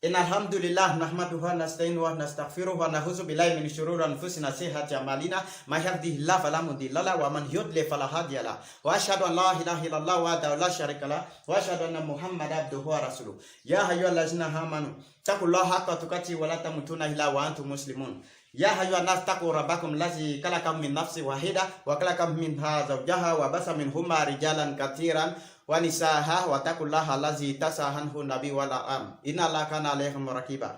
إن الحمد لله نحمده ونستعينه ونستغفره ونعوذ بالله من شرور أنفسنا وسيئات أعمالنا ما يهده الله فلا مضل له ومن يضلل فلا هادي له وأشهد أن لا إله إلا الله وحده لا شريك له وأشهد أن محمدا عبده ورسوله يا أيها الذين آمنوا اتقوا الله حق تقاته ولا تموتن إلا وأنتم مسلمون يا أيها الناس اتقوا ربكم الذي خلقكم من نفس واحدة وخلق منها زوجها وبث منهما رجالا كثيرا ونساء واتقوا الله الذي تساءلون النبي والأرحام إن الله كان عليكم رقيبا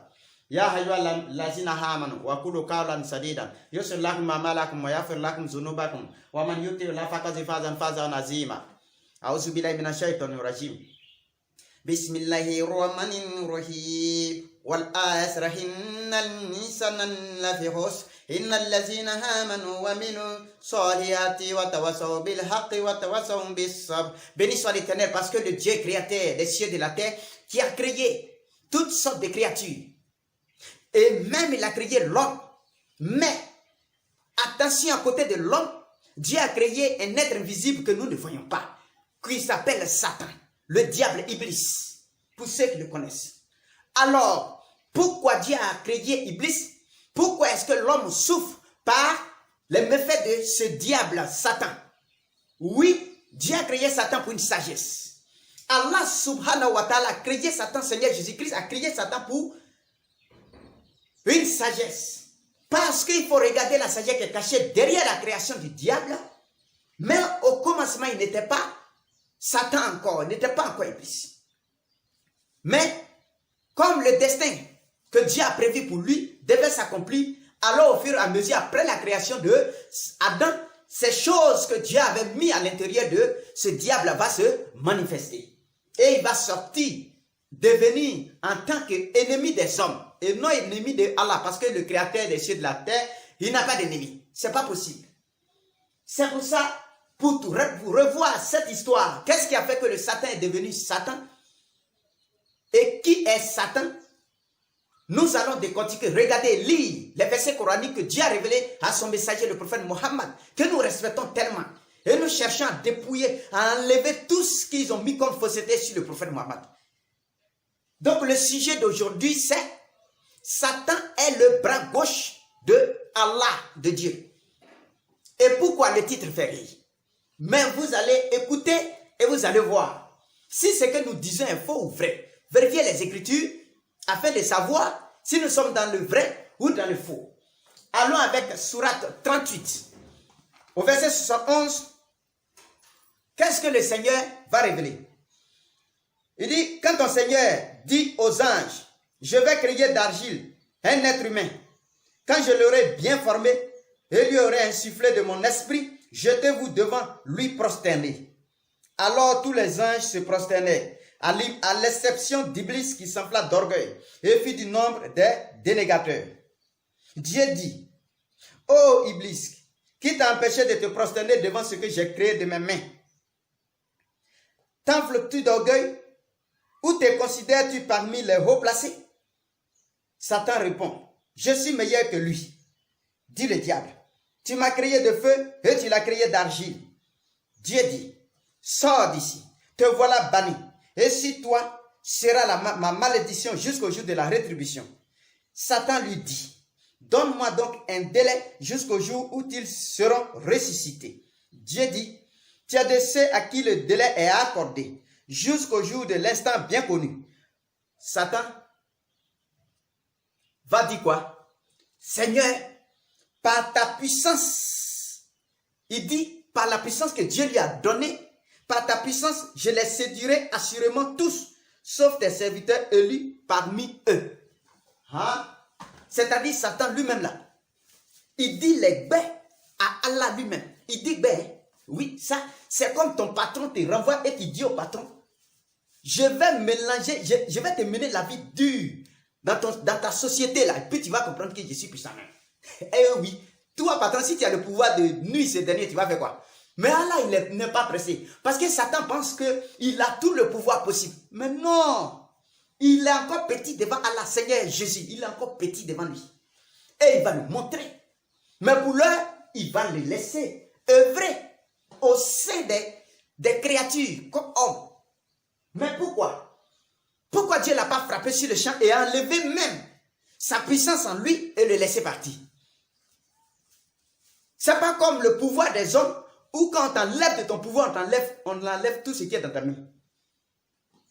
يا أيها الذين آمنوا وقولوا قولا سديدا يصلح لكم أعمالكم ويغفر لكم ذنوبكم ومن يطع الله فقد فاز فوزا عظيما أعوذ بالله من الشيطان الرجيم بسم الله الرحمن الرحيم والآسر إن الإنسان لفي خسر إن الذين آمنوا وعملوا الصالحات وتواصوا بالحق وتواصوا بالصبر. Béni soit l'Éternel parce que le Dieu créateur des cieux et de la terre qui a créé toutes sortes de créatures et même il a créé l'homme. Mais attention, à côté de l'homme, Dieu a créé un être invisible que nous ne voyons pas, qui s'appelle Satan, le diable Iblis, pour ceux qui le connaissent. Alors, pourquoi Dieu a créé Iblis? Pourquoi est-ce que l'homme souffre par les méfaits de ce diable Satan? Oui, Dieu a créé Satan pour une sagesse. Allah subhanahu wa ta'ala a créé Satan, Seigneur Jésus-Christ a créé Satan pour une sagesse. Parce qu'il faut regarder la sagesse qui est cachée derrière la création du diable. Mais au commencement, il n'était pas Satan encore, il n'était pas encore Iblis. Mais comme le destin que Dieu a prévu pour lui devait s'accomplir, alors au fur et à mesure, après la création de Adam, ces choses que Dieu avait mis à l'intérieur de ce diable va se manifester. Et il va sortir, devenir en tant qu'ennemi des hommes, et non ennemi de Allah, parce que le créateur des cieux et de la terre, il n'a pas d'ennemi. C'est pas possible. C'est pour ça, pour revoir cette histoire, qu'est-ce qui a fait que le Satan est devenu Satan? Et qui est Satan? Nous allons décortiquer, regarder, lire les versets coraniques que Dieu a révélés à son messager, le prophète Mohammed, que nous respectons tellement. Et nous cherchons à dépouiller, à enlever tout ce qu'ils ont mis comme fausseté sur le prophète Mohammed. Donc le sujet d'aujourd'hui, c'est Satan est le bras gauche de Allah, de Dieu. Et pourquoi le titre fait rire? Mais vous allez écouter et vous allez voir si ce que nous disons est faux ou vrai. Vérifiez les Écritures afin de savoir si nous sommes dans le vrai ou dans le faux. Allons avec Sourate 38. Au verset 71, qu'est-ce que le Seigneur va révéler? Il dit, quand ton Seigneur dit aux anges, je vais créer d'argile un être humain, quand je l'aurai bien formé et lui aurai insufflé de mon esprit, jetez-vous devant lui prosterner. Alors tous les anges se prosternèrent, à l'exception d'Iblis qui s'enfla d'orgueil et fit du nombre des dénégateurs. Dieu dit, ô Iblis, qui t'a empêché de te prosterner devant ce que j'ai créé de mes mains? T'enfles-tu d'orgueil ou te considères-tu parmi les hauts placés? Satan répond, je suis meilleur que lui. Dit le diable, tu m'as créé de feu et tu l'as créé d'argile. Dieu dit, sors d'ici, te voilà banni. Et si toi sera ma malédiction jusqu'au jour de la rétribution. Satan lui dit, donne-moi donc un délai jusqu'au jour où ils seront ressuscités. Dieu dit, tu as de ceux à qui le délai est accordé, jusqu'au jour de l'instant bien connu. Satan va dire quoi? Seigneur, par ta puissance, il dit, par la puissance que Dieu lui a donnée, par ta puissance, je les séduirai assurément tous, sauf tes serviteurs élus parmi eux. Hein? c'est-à-dire Satan lui-même là, il dit les baies à Allah lui-même. Il dit ben, oui, ça, c'est comme ton patron te renvoie et tu dis au patron, je vais mélanger, je vais te mener la vie dure dans ta société là, et puis tu vas comprendre que je suis puissant. Eh oui, toi patron, si tu as le pouvoir de nuire ces derniers, tu vas faire quoi? Mais Allah, il n'est pas pressé. Parce que Satan pense qu'il a tout le pouvoir possible. Mais non, il est encore petit devant Allah, Seigneur Jésus, il est encore petit devant lui. Et il va le montrer. Mais pour l'heure, il va le laisser œuvrer au sein des créatures comme hommes. Mais pourquoi? Pourquoi Dieu ne l'a pas frappé sur le champ et enlevé même sa puissance en lui et le laisser partir? C'est pas comme le pouvoir des hommes où quand on t'enlève de ton pouvoir, on enlève tout ce qui est dans ta main.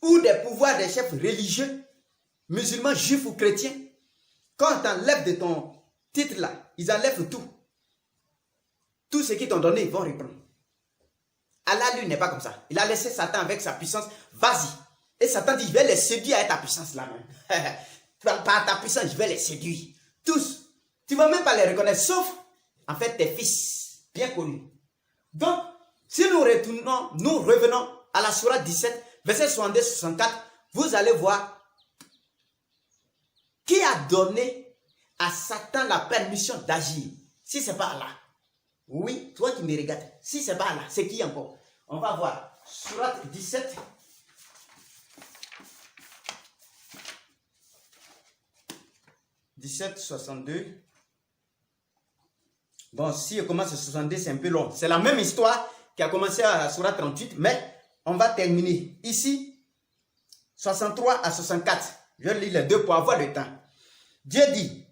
Ou des pouvoirs des chefs religieux, musulmans, juifs ou chrétiens. Quand on t'enlève de ton titre là, ils enlèvent tout. Tout ce qu'ils t'ont donné, ils vont reprendre. Allah, lui, n'est pas comme ça. Il a laissé Satan avec sa puissance. Vas-y. Et Satan dit, je vais les séduire avec ta puissance là-même. Par ta puissance, je vais les séduire. Tous. Tu ne vas même pas les reconnaître, sauf, en fait, tes fils, bien connus. Donc, si nous revenons à la sourate 17, verset 62-64, vous allez voir qui a donné à Satan la permission d'agir. Si ce n'est pas Allah. Oui, toi qui me regardes. Si ce n'est pas Allah, c'est qui encore? On va voir. Sourate 17. « 17, 62. » Bon, si on commence à 62, c'est un peu long. C'est la même histoire qui a commencé à la sourate 38, mais on va terminer. Ici, 63 à 64. Je lis les deux pour avoir le temps. Dieu dit,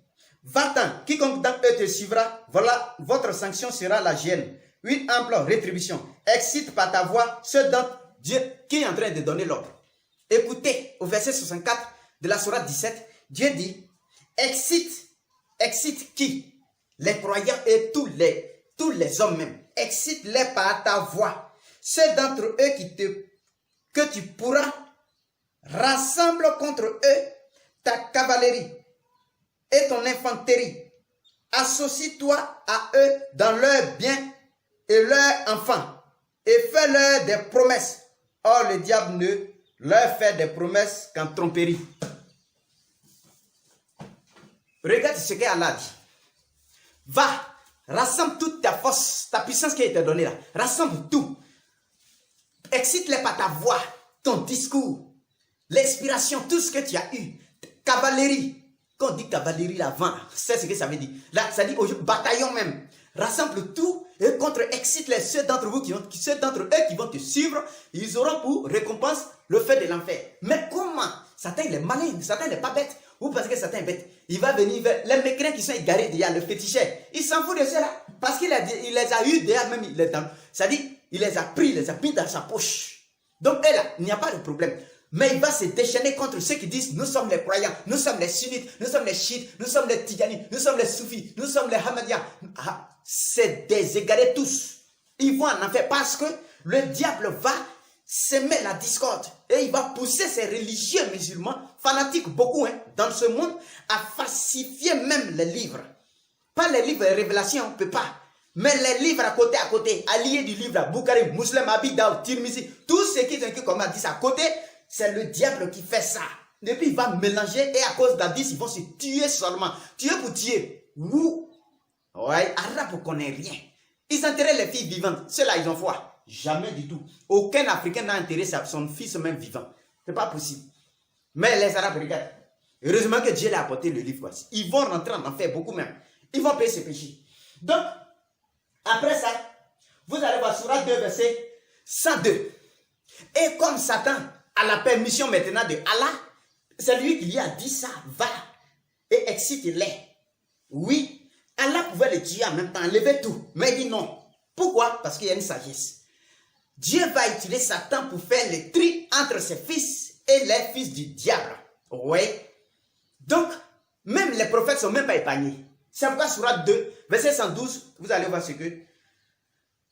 va-t'en, quiconque d'entre eux te suivra, voilà, votre sanction sera la gêne. Une ample rétribution. Excite par ta voix ceux d'entre Dieu qui est en train de donner l'ordre. Écoutez, au verset 64 de la sourate 17, Dieu dit, excite qui? Les croyants et tous les hommes même. Excite-les par ta voix. Ceux d'entre eux que tu pourras, rassemble contre eux ta cavalerie et ton infanterie. Associe-toi à eux dans leurs biens et leurs enfants et fais-leur des promesses. Or, le diable ne leur fait des promesses qu'en tromperie. Regarde ce qu'Allah dit. Va, rassemble toute ta force, ta puissance qui a été donnée là. Rassemble tout. Excite-les par ta voix, ton discours, l'inspiration, tout ce que tu as eu. Cavalerie. Quand on dit cavalerie l'avant, c'est ce que ça veut dire. Là, ça dit bataillon même. Rassemble tout et excite-les. Ceux d'entre eux qui vont te suivre, ils auront pour récompense le fait de l'enfer. Mais comment? Satan il est malin, Satan n'est pas bête. Ou parce que Satan est bête. Il va venir vers les mécréants qui sont égarés déjà, le féticheur. Il s'en fout de cela. Parce qu'il les a eu déjà même. C'est-à-dire, il les a pris, il les a mis dans sa poche. Donc, là, il n'y a pas de problème. Mais il va se déchaîner contre ceux qui disent, nous sommes les croyants, nous sommes les sunnites, nous sommes les chiites, nous sommes les tijanis, nous sommes les soufis, nous sommes les hamadiens. C'est des égarés tous. Ils vont en enfer parce que le diable va semer la discorde et il va pousser ces religieux musulmans, fanatiques beaucoup dans ce monde, à falsifier même les livres. Pas les livres de révélation, on ne peut pas. Mais les livres à côté, alliés du livre à Bukhari, Muslim, Abidaou, Tirmizi, tout ce qui est comme on a dit à côté, c'est le diable qui fait ça. Et puis il va mélanger et à cause d'Adis, ils vont se tuer seulement. Tuer pour tuer. Ouais, Arabe ne connaît rien. Ils enterraient les filles vivantes. Ceux-là, ils ont foi. Jamais du tout. Aucun Africain n'a enterré son fils même vivant. Ce n'est pas possible. Mais les Arabes, regardent. Heureusement que Dieu leur a apporté le livre. Ils vont rentrer en enfer, beaucoup même. Ils vont payer ses péchés. Donc, après ça, vous allez voir Sourate 2, verset 102. Et comme Satan a la permission maintenant de Allah, c'est lui qui lui a dit ça, va et excite-les. Oui, Allah pouvait les tuer en même temps, enlever tout. Mais il dit non. Pourquoi? Parce qu'il y a une sagesse. Dieu va utiliser Satan pour faire le tri entre ses fils et les fils du diable. Oui. Donc, même les prophètes ne sont même pas épargnés. C'est pourquoi Sourate 2, verset 112, vous allez voir ce que...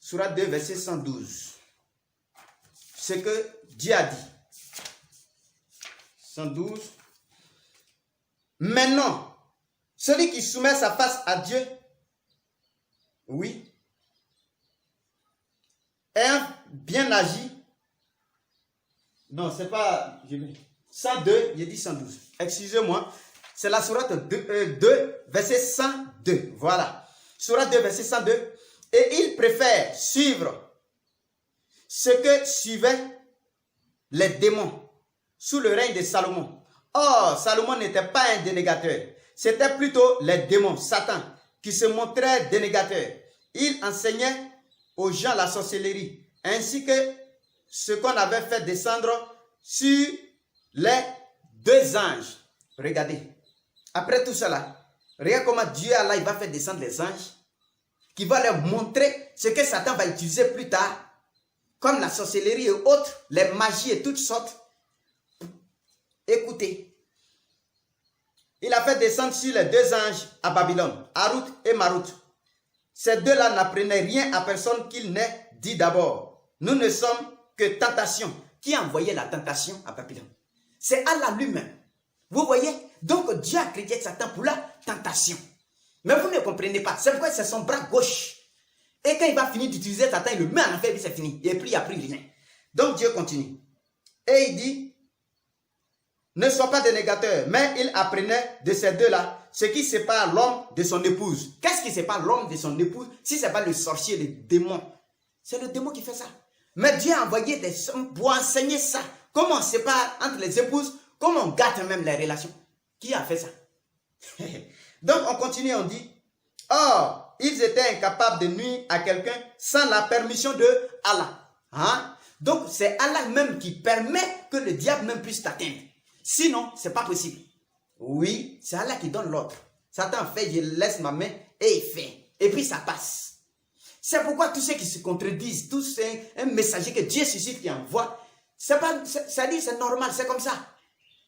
Sourate 2, verset 112. Ce que Dieu a dit. 112. Maintenant, Celui qui soumet sa face à Dieu, oui, ayant bien agi. Non, c'est pas 102, il dit 112. Excusez-moi, c'est la sourate 2, verset 102. Voilà. Sourate 2, verset 102. Et il préfère suivre ce que suivaient les démons sous le règne de Salomon. Or, Salomon n'était pas un dénégateur. C'était plutôt les démons, Satan, qui se montraient dénégateurs. Il enseignait aux gens la sorcellerie, ainsi que ce qu'on avait fait descendre sur les 2 anges. Regardez. Après tout cela, regarde comment Dieu Allah il va faire descendre les anges, qui va leur montrer ce que Satan va utiliser plus tard, comme la sorcellerie et autres, les magies et toutes sortes. Écoutez. Il a fait descendre sur les 2 anges à Babylone, Harut et Marut. Ces 2-là n'apprenaient rien à personne qu'il n'ait dit d'abord. Nous ne sommes que tentation. Qui a envoyé la tentation à Babylone? C'est Allah lui-même. Vous voyez? Donc Dieu a créé Satan pour la tentation. Mais vous ne comprenez pas. C'est pourquoi c'est son bras gauche. Et quand il va finir d'utiliser Satan, il le met en enfer et c'est fini. Et puis il n'y a plus rien. Donc Dieu continue. Et il dit, ne sois pas dénégateur, mais il apprenait de ces 2-là ce qui sépare l'homme de son épouse. Qu'est-ce qui sépare l'homme de son épouse si ce n'est pas le sorcier, le démon? C'est le démon qui fait ça. Mais Dieu a envoyé des hommes pour enseigner ça. Comment on sépare entre les épouses, comment on gâte même les relations. Qui a fait ça? Donc on continue, on dit, or, ils étaient incapables de nuire à quelqu'un sans la permission de Allah. Hein? Donc c'est Allah même qui permet que le diable même puisse t'atteindre. Sinon, ce n'est pas possible. Oui, c'est Allah qui donne l'ordre. Satan fait, je laisse ma main et il fait. Et puis ça passe. C'est pourquoi tous ceux qui se contredisent, tous c'est un messager que Dieu suscite qui envoie, ça dit c'est normal, c'est comme ça.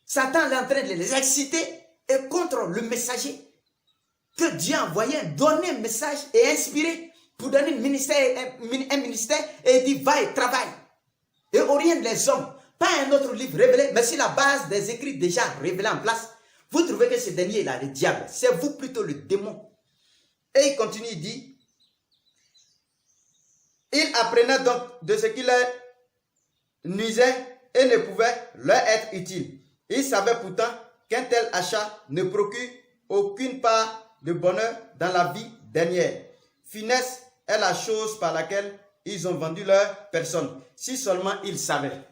Satan est en train de les exciter et contre le messager que Dieu a envoyé, donner un message et inspirer pour donner un ministère et il dit va et travaille. Et oriente les hommes. Pas un autre livre révélé, mais sur la base des écrits déjà révélés en place, vous trouvez que ce dernier là, le diable, c'est vous plutôt le démon. Et il continue, il dit, il apprenait donc de ce qui leur nuisait et ne pouvait leur être utile. Il savait pourtant qu'un tel achat ne procure aucune part de bonheur dans la vie dernière. Finesse est la chose par laquelle ils ont vendu leur personne, si seulement ils savaient.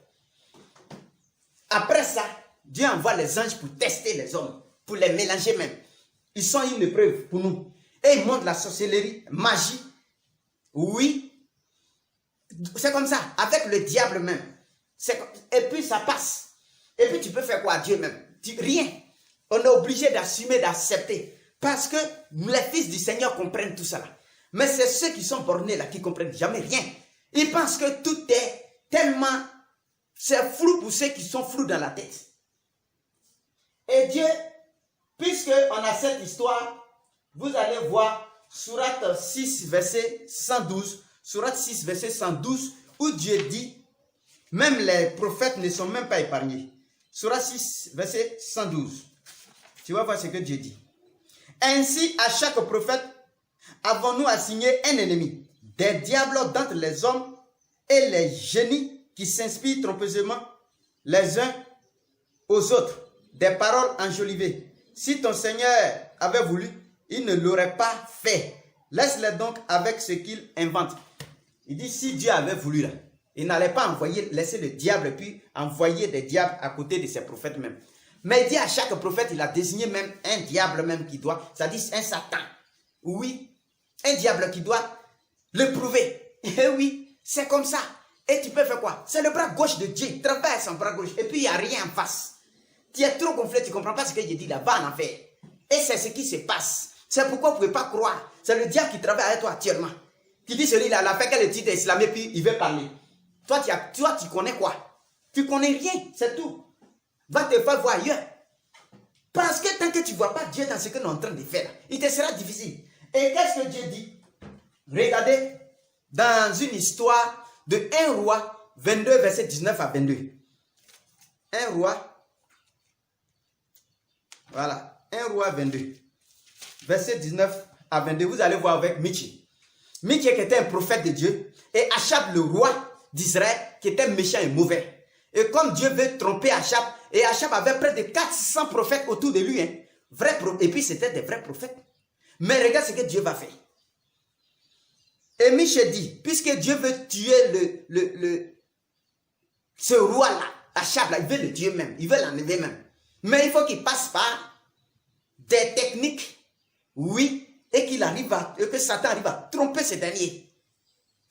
Après ça, Dieu envoie les anges pour tester les hommes, pour les mélanger même. Ils sont une épreuve pour nous. Et ils montrent la sorcellerie, magie. Oui. C'est comme ça, avec le diable même. Et puis ça passe. Et puis tu peux faire quoi à Dieu même? Rien. On est obligé d'assumer, d'accepter. Parce que les fils du Seigneur comprennent tout ça. Mais c'est ceux qui sont bornés là qui ne comprennent jamais rien. Ils pensent que tout est tellement... C'est flou pour ceux qui sont flous dans la tête. Et Dieu, puisqu'on a cette histoire, vous allez voir Sourate 6, verset 112. Sourate 6, verset 112, où Dieu dit, même les prophètes ne sont même pas épargnés. Sourate 6, verset 112. Tu vas voir ce que Dieu dit. Ainsi, à chaque prophète, avons-nous assigné un ennemi, des diables d'entre les hommes et les génies qui s'inspirent trompeusement les uns aux autres, des paroles enjolivées. Si ton Seigneur avait voulu, il ne l'aurait pas fait. Laisse-les donc avec ce qu'il invente. Il dit, si Dieu avait voulu, là, il n'allait pas laisser le diable, puis envoyer des diables à côté de ses prophètes même. Mais il dit à chaque prophète, il a désigné même un diable même qui doit, c'est-à-dire un Satan. Oui, un diable qui doit le prouver. Et oui, c'est comme ça. Et tu peux faire quoi? C'est le bras gauche de Dieu. Il travaille son bras gauche. Et puis il n'y a rien en face. Tu es trop gonflé, tu ne comprends pas ce que j'ai dit là. Va en enfer. Et c'est ce qui se passe. C'est pourquoi vous ne pouvez pas croire. C'est le diable qui travaille avec toi actuellement. Qui dit celui-là, il a fait quel titre islamé, puis il veut parler. Toi, tu connais quoi? Tu connais rien, c'est tout. Va te faire voir ailleurs. Parce que tant que tu ne vois pas Dieu dans ce que nous sommes en train de faire, il te sera difficile. Et qu'est-ce que Dieu dit? Regardez, dans une histoire de 1 roi 22, verset 19 à 22. 1 roi, voilà, 1 roi 22. verset 19 à 22, vous allez voir avec Michi. Michi qui était un prophète de Dieu, et Achab le roi d'Israël qui était méchant et mauvais. Et comme Dieu veut tromper Achab, et Achab avait près de 400 prophètes autour de lui, et puis c'était des vrais prophètes. Mais regarde ce que Dieu va faire. Et Michel dit, puisque Dieu veut tuer ce roi-là, Achab, là, il veut le tuer même, il veut l'enlever même. Mais il faut qu'il passe par des techniques, oui, et que Satan arrive à tromper ce dernier.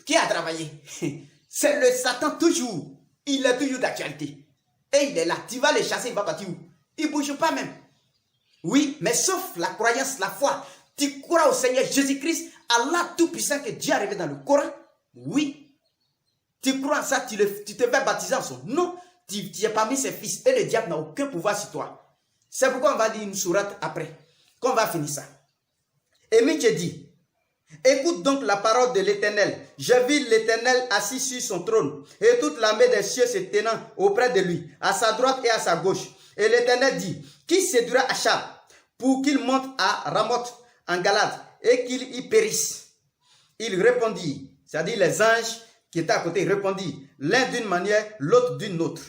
Qui a travaillé? C'est le Satan toujours. Il est toujours d'actualité. Et il est là. Tu vas le chasser, il va partir où? Il ne bouge pas même. Oui, mais sauf la croyance, la foi. Tu crois au Seigneur Jésus-Christ, Allah tout-puissant que Dieu a révélé dans le Coran? Oui. Tu crois en ça, tu te fais baptiser en son nom. Tu es parmi ses fils. Et le diable n'a aucun pouvoir sur toi. C'est pourquoi on va lire une sourate après. Qu'on va finir ça. Et Michel dit, écoute donc la parole de l'Éternel. J'ai vu l'Éternel assis sur son trône, et toute l'armée des cieux se tenant auprès de lui, à sa droite et à sa gauche. Et l'Éternel dit, qui séduira Achab pour qu'il monte à Ramoth en Galade et qu'il y périsse? Il répondit, c'est-à-dire les anges qui étaient à côté, répondirent, l'un d'une manière, l'autre d'une autre.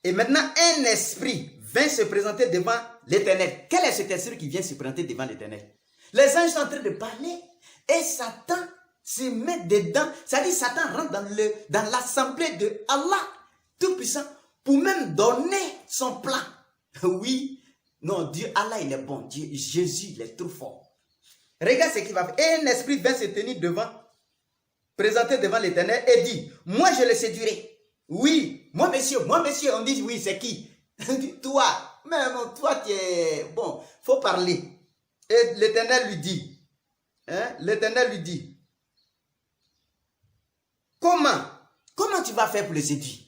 Et maintenant, un esprit vint se présenter devant l'Éternel. Quel est cet esprit qui vient se présenter devant l'Éternel? Les anges sont en train de parler et Satan se met dedans. C'est-à-dire Satan rentre dans l'assemblée de Allah tout-puissant pour même donner son plan. Oui, non, Dieu, Allah, il est bon. Dieu, Jésus, il est trop fort. Regarde ce qu'il va faire. Et un esprit vint se tenir présenter devant l'Éternel et dit, moi je le séduirai. Oui, moi monsieur, on dit oui, c'est qui? Toi, même toi tu es, bon, faut parler. Et l'Éternel lui dit, comment tu vas faire pour le séduire?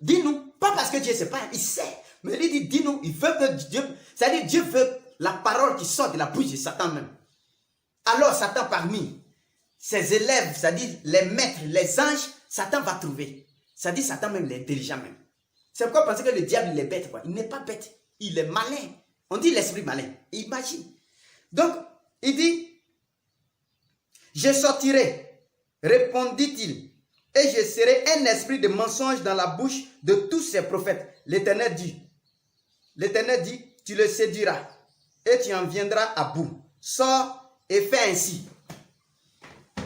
Dis-nous, pas parce que Dieu ne sait pas, il sait, mais il dit, dis-nous, il veut que Dieu, c'est-à-dire Dieu veut la parole qui sort de la bouche de Satan même. Alors Satan parmi ses élèves, c'est-à-dire les maîtres, les anges, Satan va trouver. C'est-à-dire Satan même, il est intelligent même. C'est pourquoi penser que le diable, il est bête, quoi. Il n'est pas bête, il est malin. On dit l'esprit malin, imagine. Donc, il dit, je sortirai, répondit-il, et je serai un esprit de mensonge dans la bouche de tous ces prophètes. L'Éternel dit, tu le séduiras, et tu en viendras à bout. Sors et fais ainsi.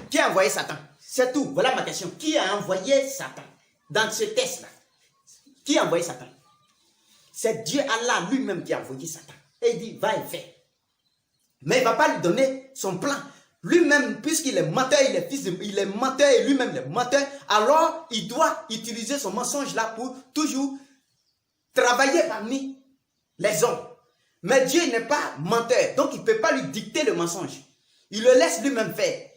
Qui a envoyé Satan? C'est tout, voilà ma question. Qui a envoyé Satan dans ce test-là? Qui a envoyé Satan? C'est Dieu Allah lui-même qui a envoyé Satan. Et il dit, va et fais. Mais il ne va pas lui donner son plan. Lui-même, puisqu'il est menteur, il est menteur et lui-même il est menteur, alors il doit utiliser son mensonge là pour toujours travailler parmi les hommes. Mais Dieu n'est pas menteur, donc il ne peut pas lui dicter le mensonge. Il le laisse lui-même faire.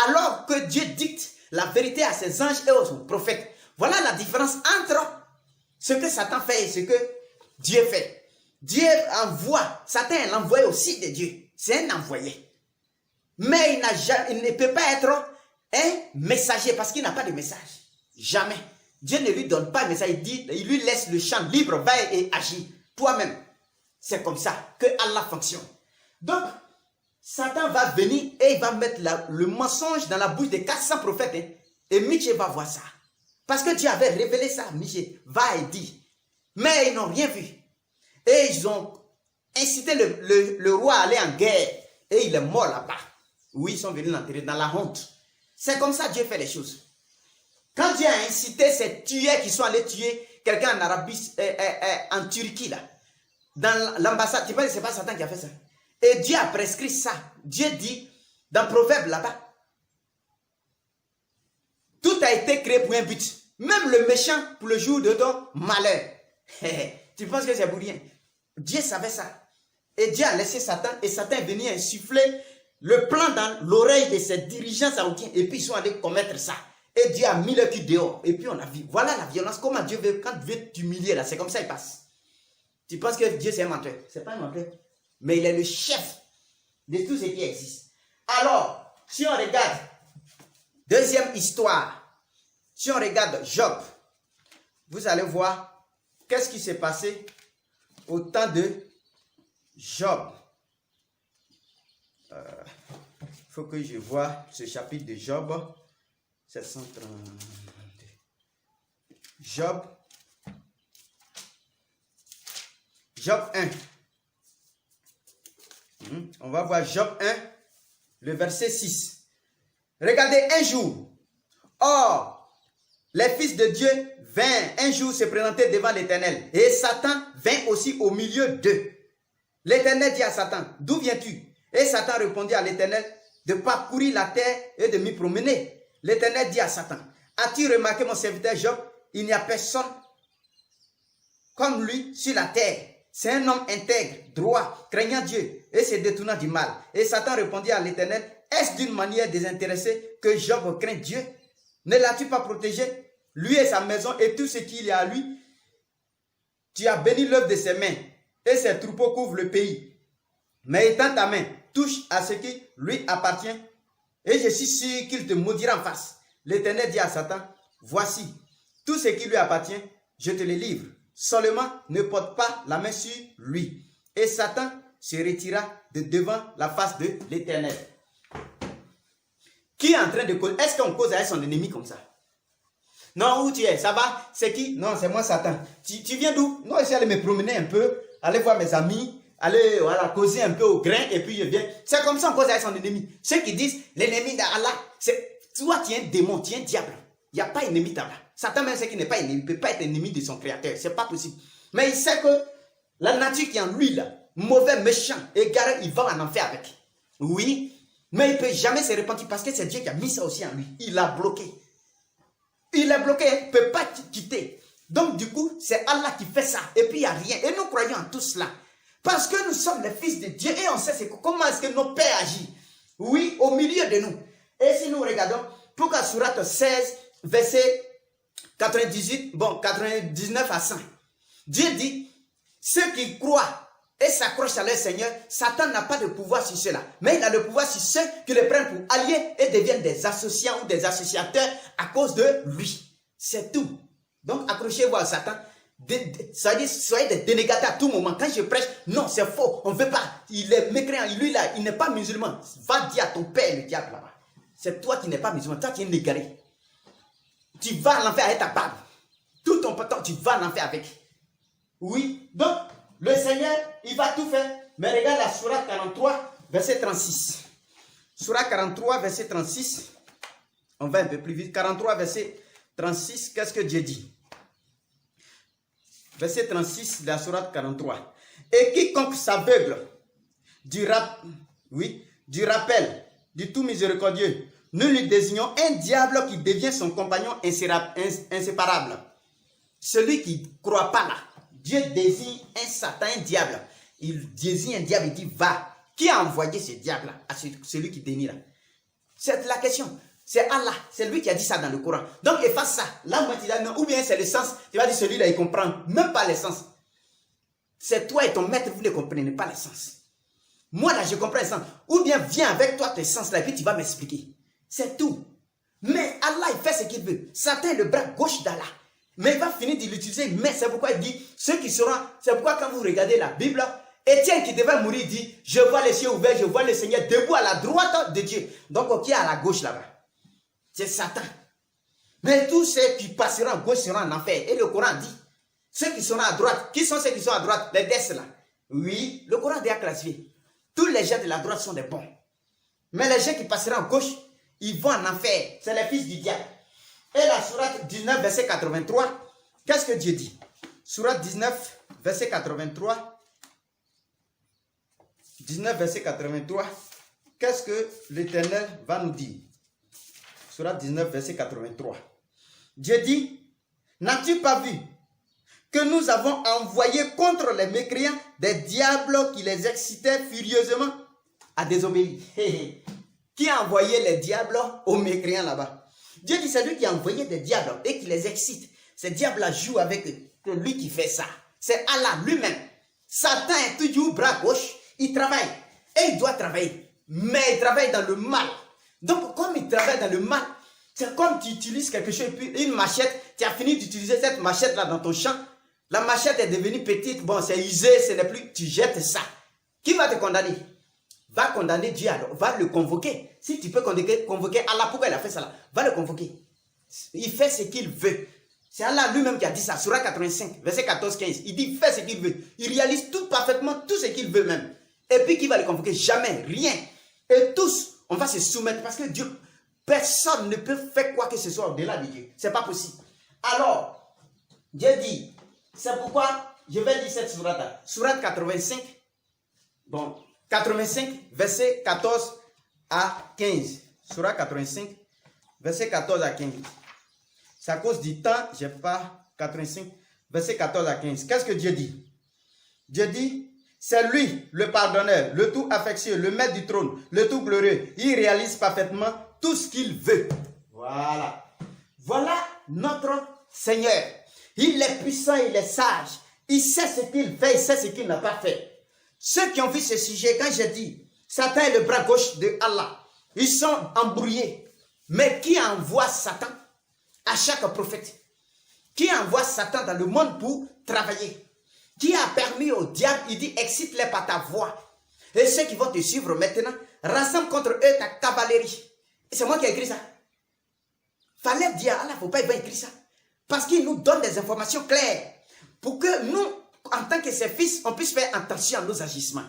Alors que Dieu dicte la vérité à ses anges et aux prophètes. Voilà la différence entre ce que Satan fait et ce que Dieu fait. Dieu envoie, Satan est l'envoyé aussi de Dieu. C'est un envoyé. Mais il ne peut pas être un messager parce qu'il n'a pas de message. Jamais. Dieu ne lui donne pas de message. Il lui laisse le champ libre, va et agis toi-même. C'est comme ça que Allah fonctionne. Donc, Satan va venir et il va mettre le mensonge dans la bouche des 400 prophètes. Et Michel va voir ça. Parce que Dieu avait révélé ça. Michel va et dit. Mais ils n'ont rien vu. Et ils ont incité le roi à aller en guerre. Et il est mort là-bas. Oui, ils sont venus l'enterrer dans la honte. C'est comme ça que Dieu fait les choses. Quand Dieu a incité ces tueurs qui sont allés tuer quelqu'un en Arabie, en Turquie, là, dans l'ambassade, tu penses que ce n'est pas Satan qui a fait ça? Et Dieu a prescrit ça. Dieu dit, dans Proverbe là-bas, tout a été créé pour un but. Même le méchant pour le jour de ton malheur. Tu penses que c'est pour rien? Dieu savait ça. Et Dieu a laissé Satan, et Satan est venu insuffler le plan dans l'oreille de ses dirigeants saoudiens. Et puis ils sont allés commettre ça. Et Dieu a mis le cul dehors. Et puis on a vu. Voilà la violence. Comment Dieu veut, quand Dieu veut t'humilier là, c'est comme ça il passe. Tu penses que Dieu c'est un menteur? C'est pas un menteur. Mais il est le chef de tout ce qui existe. Alors, si on regarde, deuxième histoire. Si on regarde Job, vous allez voir qu'est-ce qui s'est passé au temps de Job. faut que je vois ce chapitre de Job. 732. Job 1. On va voir Job 1, le verset 6. Regardez, un jour. Or, les fils de Dieu vinrent un jour se présenter devant l'Éternel. Et Satan vint aussi au milieu d'eux. L'Éternel dit à Satan, d'où viens-tu? Et Satan répondit à l'Éternel, de parcourir la terre et de m'y promener. L'Éternel dit à Satan, as-tu remarqué mon serviteur Job? Il n'y a personne comme lui sur la terre. C'est un homme intègre, droit, craignant Dieu et se détournant du mal. Et Satan répondit à l'Éternel, est-ce d'une manière désintéressée que Job craint Dieu? Ne l'as-tu pas protégé, lui et sa maison et tout ce qu'il y a à lui? Tu as béni l'œuvre de ses mains et ses troupeaux couvrent le pays. Mais étends ta main, touche à ce qui lui appartient et je suis sûr qu'il te maudira en face. L'Éternel dit à Satan, voici, tout ce qui lui appartient, je te le livre. Seulement, ne porte pas la main sur lui. Et Satan se retira de devant la face de l'Éternel. Qui est en train de causer? Est-ce qu'on cause avec son ennemi comme ça? Non, où tu es? Ça va? C'est qui? Non, c'est moi, Satan. Tu viens d'où? Non, je suis allé me promener un peu, aller voir mes amis, aller voilà, causer un peu au grain, et puis je viens. C'est comme ça qu'on cause avec son ennemi. Ceux qui disent, l'ennemi d'Allah, c'est toi, tu es un démon, tu es un diable. Il n'y a pas d'ennemi d'Allah. Satan même sait qu'il n'est pas ennemi, il ne peut pas être ennemi de son créateur. Ce n'est pas possible. Mais il sait que la nature qui est en lui, là, mauvais, méchant, égaré, il va en enfer avec. Oui, mais il ne peut jamais se repentir parce que c'est Dieu qui a mis ça aussi en lui. Il l'a bloqué. Il est bloqué, il ne peut pas quitter. Donc du coup, c'est Allah qui fait ça. Et puis il n'y a rien. Et nous croyons en tout cela. Parce que nous sommes les fils de Dieu et on sait comment est-ce que nos pères agissent. Oui, au milieu de nous. Et si nous regardons, pour qu'à Sourate 16, verset 98, bon, 99 à 100. Dieu dit, ceux qui croient et s'accrochent à leur Seigneur, Satan n'a pas de pouvoir sur cela. Mais il a le pouvoir sur ceux qui le prennent pour alliés et deviennent des associants ou des associateurs à cause de lui. C'est tout. Donc accrochez-vous à Satan. Soyez des dénégatés à tout moment. Quand je prêche, non, c'est faux. On ne veut pas. Il est mécréant. Lui là, il n'est pas musulman. Va dire à ton père, le diable là-bas. C'est toi qui n'es pas musulman. Toi, tu es un égaré. Tu vas à l'enfer avec ta barbe. Tout ton temps, tu vas à l'enfer avec. Oui. Donc, le Seigneur, il va tout faire. Mais regarde la Sourate 43, verset 36. Sourate 43, verset 36. On va un peu plus vite. 43, verset 36. Qu'est-ce que Dieu dit? Verset 36 de la Sourate 43. Et quiconque s'aveugle du rappel du tout miséricordieux, nous lui désignons un diable qui devient son compagnon inséparable. Celui qui ne croit pas là, Dieu désigne un Satan, un diable. Il désigne un diable, il dit va. Qui a envoyé ce diable-là à celui qui dénie là? C'est la question. C'est Allah, c'est lui qui a dit ça dans le Coran. Donc efface ça. Là, moi, tu dis non, ou bien c'est le sens. Tu vas dire celui-là, il comprend même pas l'essence. C'est toi et ton maître, vous ne comprenez pas l'essence. Moi là, je comprends l'essence. Ou bien viens avec toi tes sens là et puis tu vas m'expliquer. C'est tout. Mais Allah, il fait ce qu'il veut. Satan est le bras gauche d'Allah. Mais il va finir de l'utiliser. Mais c'est pourquoi il dit, ceux qui seront, c'est pourquoi quand vous regardez la Bible, Étienne qui devait mourir dit, je vois les cieux ouverts, je vois le Seigneur debout à la droite de Dieu. Donc qui est à la gauche là-bas? C'est Satan. Mais tous ceux qui passeront à gauche seront en enfer. Et le Coran dit, ceux qui seront à droite, qui sont ceux qui sont à droite? Les desses là. Oui, le Coran a classifié. Tous les gens de la droite sont des bons. Mais les gens qui passeront à gauche, ils vont en enfer. C'est les fils du diable. Et la sourate 19, verset 83, qu'est-ce que Dieu dit? Sourate 19, verset 83. 19, verset 83. Qu'est-ce que l'Éternel va nous dire? Sourate 19, verset 83. Dieu dit, n'as-tu pas vu que nous avons envoyé contre les mécréants des diables qui les excitaient furieusement à désobéir? Qui a envoyé les diables aux mécréants là-bas? Dieu dit, c'est lui qui a envoyé des diables et qui les excite. Ces diables-là jouent avec eux. C'est lui qui fait ça. C'est Allah lui-même. Satan est toujours bras gauche. Il travaille. Et il doit travailler. Mais il travaille dans le mal. Donc, comme il travaille dans le mal, c'est comme tu utilises quelque chose, puis une machette, tu as fini d'utiliser cette machette-là dans ton champ. La machette est devenue petite. Bon, c'est usé, ce n'est plus. Tu jettes ça. Qui va te condamner? va condamner Dieu, alors va le convoquer. Si tu peux convoquer Allah, pourquoi il a fait ça là? Va le convoquer. Il fait ce qu'il veut. C'est Allah lui-même qui a dit ça, Surah 85, verset 14-15. Il dit, fait ce qu'il veut. Il réalise tout parfaitement, tout ce qu'il veut même. Et puis qui va le convoquer? Jamais, rien. Et tous, on va se soumettre parce que Dieu, personne ne peut faire quoi que ce soit au-delà de Dieu. C'est pas possible. Alors, Dieu dit, c'est pourquoi je vais lire cette sourate-là. Sourate 85, bon, 85, verset 14 à 15. Sourate 85, verset 14 à 15. C'est à cause du temps, je n'ai pas 85, verset 14 à 15. Qu'est-ce que Dieu dit? Dieu dit, c'est lui, le pardonneur, le tout affectueux, le maître du trône, le tout glorieux. Il réalise parfaitement tout ce qu'il veut. Voilà. Voilà notre Seigneur. Il est puissant, il est sage. Il sait ce qu'il fait, il sait ce qu'il n'a pas fait. Ceux qui ont vu ce sujet, quand j'ai dit, Satan est le bras gauche de Allah, ils sont embrouillés. Mais qui envoie Satan à chaque prophète? Qui envoie Satan dans le monde pour travailler? Qui a permis au diable, il dit, excite-les par ta voix. Et ceux qui vont te suivre maintenant, rassemble contre eux ta cavalerie. Et c'est moi qui ai écrit ça. Fallait dire à Allah, il ne faut pas écrire ça. Parce qu'il nous donne des informations claires. Pour que nous, en tant que ses fils, on puisse faire attention à nos agissements.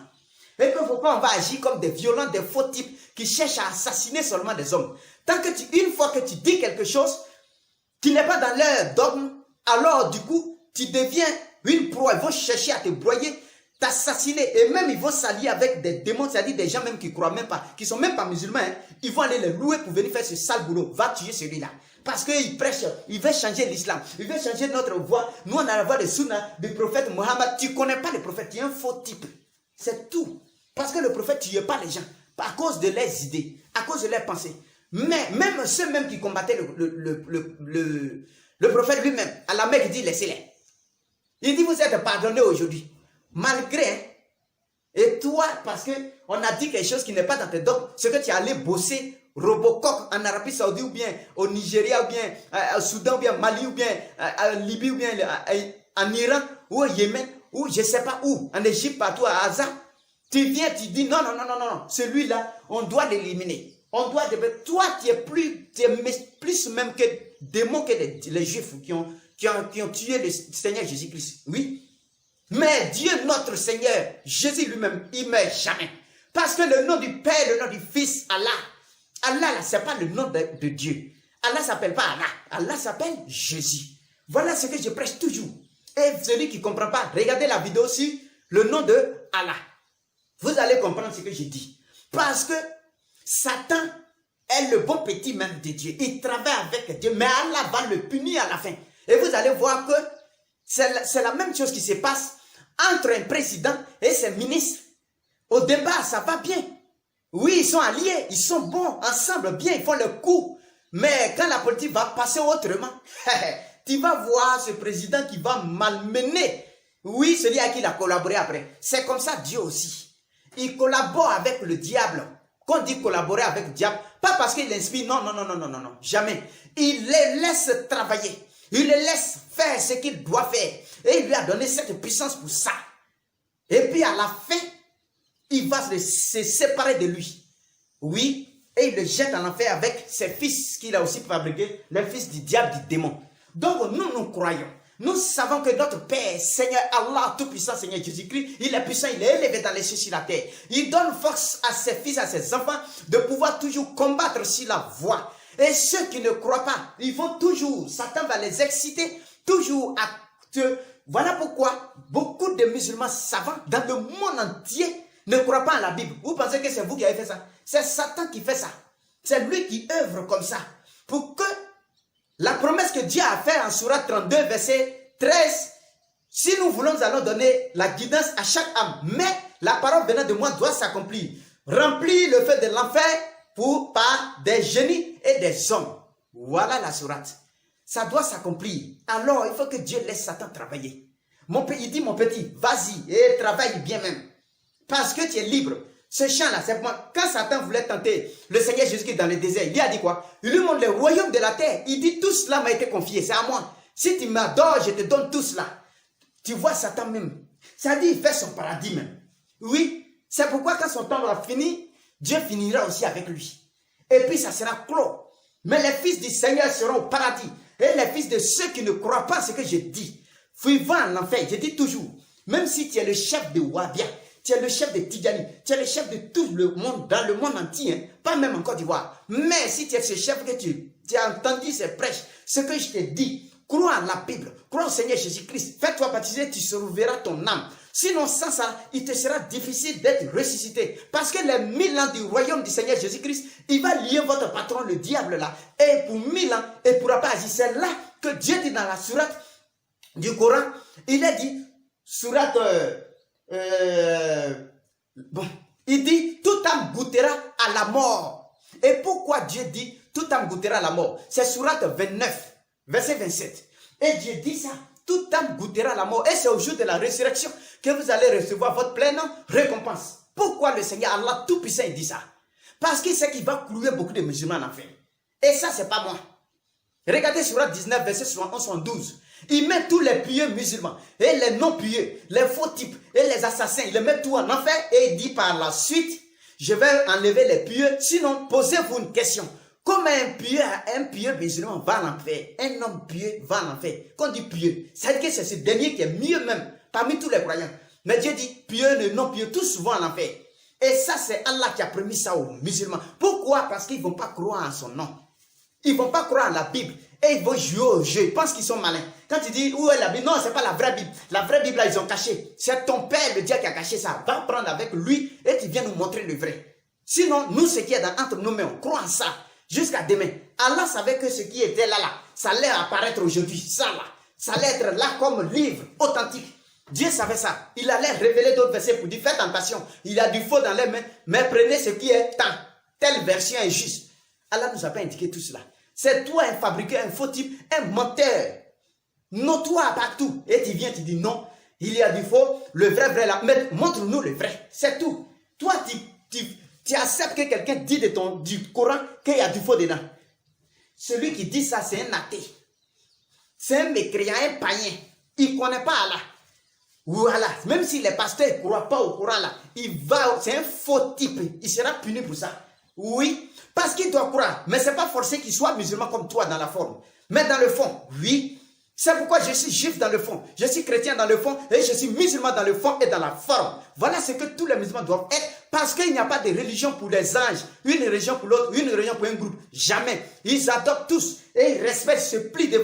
Et qu'il ne faut pas, on va agir comme des violents, des faux types qui cherchent à assassiner seulement des hommes. Tant que une fois que tu dis quelque chose qui n'est pas dans leur dogme, alors du coup, tu deviens une proie. Ils vont chercher à te broyer, t'assassiner. Et même, ils vont s'allier avec des démons, c'est-à-dire des gens même qui ne croient même pas, qui ne sont même pas musulmans. Hein. Ils vont aller les louer pour venir faire ce sale boulot. Va tuer celui-là. Parce qu'il prêche, il veut changer l'islam, il veut changer notre voix. Nous, on a la voix de Sunna, du prophète Mohammed. Tu ne connais pas le prophète, tu es un faux type. C'est tout. Parce que le prophète, tu ne tues pas les gens. À cause de leurs idées, à cause de leurs pensées. Mais même ceux même qui combattaient le prophète lui-même, à la Mecque, il dit laissez-les. Il dit vous êtes pardonnés aujourd'hui. Malgré, hein, et toi, parce qu'on a dit quelque chose qui n'est pas dans tes dogmes, c'est que tu es allé bosser Robocop en Arabie Saoudite ou bien au Nigeria ou bien au Soudan ou bien Mali ou bien en Libye ou bien en Iran ou au Yémen ou je ne sais pas où, en Égypte, partout à Gaza. Tu viens, tu dis non, celui-là, on doit l'éliminer. On doit, toi, tu es plus même que démon que les Juifs qui ont tué le Seigneur Jésus-Christ. Oui. Mais Dieu, notre Seigneur, Jésus lui-même, il ne meurt jamais. Parce que le nom du Père, le nom du Fils, Allah, là, ce n'est pas le nom de Dieu. Allah ne s'appelle pas Allah. Allah s'appelle Jésus. Voilà ce que je prêche toujours. Et celui qui ne comprend pas, regardez la vidéo sur le nom de Allah. Vous allez comprendre ce que je dis. Parce que Satan est le bon petit même de Dieu. Il travaille avec Dieu, mais Allah va le punir à la fin. Et vous allez voir que c'est la même chose qui se passe entre un président et ses ministres. Au départ, ça va bien. Oui, ils sont alliés, ils sont bons, ensemble, bien, ils font le coup. Mais quand la politique va passer autrement, tu vas voir ce président qui va malmener. Oui, celui à qui il a collaboré après. C'est comme ça Dieu aussi. Il collabore avec le diable. Quand on dit collaborer avec le diable, pas parce qu'il inspire, non, jamais. Il les laisse travailler. Il les laisse faire ce qu'il doit faire. Et il lui a donné cette puissance pour ça. Et puis à la fin, il va se séparer de lui. Oui, et il le jette en enfer avec ses fils qu'il a aussi fabriqués, les fils du diable, du démon. Donc nous croyons. Nous savons que notre Père, Seigneur Allah, tout-puissant, Seigneur Jésus-Christ, il est puissant, il est élevé dans les cieux sur la terre. Il donne force à ses fils, à ses enfants, de pouvoir toujours combattre sur la voie. Et ceux qui ne croient pas, ils vont toujours, Satan va les exciter, toujours à te... Voilà pourquoi beaucoup de musulmans savants dans le monde entier ne croient pas à la Bible. Vous pensez que c'est vous qui avez fait ça? C'est Satan qui fait ça. C'est lui qui œuvre comme ça. Pour que la promesse que Dieu a faite en Sourate 32, verset 13, si nous voulons, nous allons donner la guidance à chaque âme. Mais la parole venant de moi doit s'accomplir. Remplir le feu de l'enfer par des génies et des hommes. Voilà la sourate. Ça doit s'accomplir. Alors, il faut que Dieu laisse Satan travailler. Il dit, mon petit, vas-y et travaille bien même. Parce que tu es libre. Ce champ-là, c'est moi. Quand Satan voulait tenter le Seigneur Jésus-Christ dans le désert, il lui a dit quoi? Il lui montre le royaume de la terre. Il dit, tout cela m'a été confié, c'est à moi. Si tu m'adores, je te donne tout cela. Tu vois Satan même. Ça dit, il fait son paradis même. Oui, C'est pourquoi quand son temps va finir, Dieu finira aussi avec lui. Et puis ça sera clos. Mais les fils du Seigneur seront au paradis. Et les fils de ceux qui ne croient pas ce que je dis, vivant en enfer. Je dis toujours, même si tu es le chef de Wabia, tu es le chef de Tidjani, tu es le chef de tout le monde, dans le monde entier, hein, pas même en Côte d'Ivoire. Mais si tu es ce chef que tu as entendu ces prêches, ce que je t'ai dit, crois en la Bible, crois au Seigneur Jésus-Christ, fais-toi baptiser, tu sauveras ton âme. Sinon, sans ça, il te sera difficile d'être ressuscité. Parce que les 1000 ans du royaume du Seigneur Jésus-Christ, il va lier votre patron, le diable, là. Et pour 1000 ans, il ne pourra pas agir. C'est là que Dieu dit dans la sourate du Coran, il a dit, sourate, il dit, toute âme goûtera à la mort. Et pourquoi Dieu dit, toute âme goûtera à la mort? C'est sourate 29, verset 27. Et Dieu dit ça. Toute âme goûtera la mort. Et c'est au jour de la résurrection que vous allez recevoir votre pleine récompense. Pourquoi le Seigneur Allah Tout-Puissant dit ça? Parce qu'il sait qu'il va clouer beaucoup de musulmans en enfer. Et ça, c'est pas moi. Regardez sur 19, verset 71. Il met tous les pieux musulmans et les non-pieux, les faux types et les assassins. Il les met tout en enfer et il dit par la suite, je vais enlever les pieux. Sinon, posez-vous une question. Comment un pieux musulman va en enfer? Un homme pieux va en enfer. Quand on dit pieux, ça veut dire que c'est ce dernier qui est mieux même parmi tous les croyants. Mais Dieu dit pieux et non pieux, tous souvent en enfer. Et ça, c'est Allah qui a promis ça aux musulmans. Pourquoi? Parce qu'ils ne vont pas croire en son nom. Ils ne vont pas croire en la Bible. Et ils vont jouer au jeu. Ils pensent qu'ils sont malins. Quand tu dis où est la Bible? Non, ce n'est pas la vraie Bible. La vraie Bible, là, ils ont caché. C'est ton père, le Dieu, qui a caché ça. Va prendre avec lui et tu viens nous montrer le vrai. Sinon, nous, ce qui est entre nos mains, on croit en ça. Jusqu'à demain. Allah savait que ce qui était là, ça allait apparaître aujourd'hui. Ça allait être là comme livre authentique. Dieu savait ça. Il allait révéler d'autres versets pour dire, faites attention. Il y a du faux dans les mains, mais prenez ce qui est tant. Telle version est juste. Allah ne nous a pas indiqué tout cela. C'est toi un fabricant, un faux type, un menteur. Notoire partout. Et tu viens, tu dis non. Il y a du faux, le vrai là. Mais montre-nous le vrai. C'est tout. Toi, tu acceptes que quelqu'un dit du Coran qu'il y a du faux dedans. Celui qui dit ça, c'est un athée. C'est un mécréant, un païen. Il ne connaît pas Allah. Voilà. Même si les pasteurs ne croient pas au Coran là, c'est un faux type. Il sera puni pour ça. Oui. Parce qu'il doit croire. Mais ce n'est pas forcé qu'il soit musulman comme toi dans la forme. Mais dans le fond, oui. C'est pourquoi je suis juif dans le fond. Je suis chrétien dans le fond. Et je suis musulman dans le fond et dans la forme. Voilà ce que tous les musulmans doivent être. Parce qu'il n'y a pas de religion pour les anges. Une religion pour l'autre. Une religion pour un groupe. Jamais. Ils adoptent tous. Et ils respectent ce pli de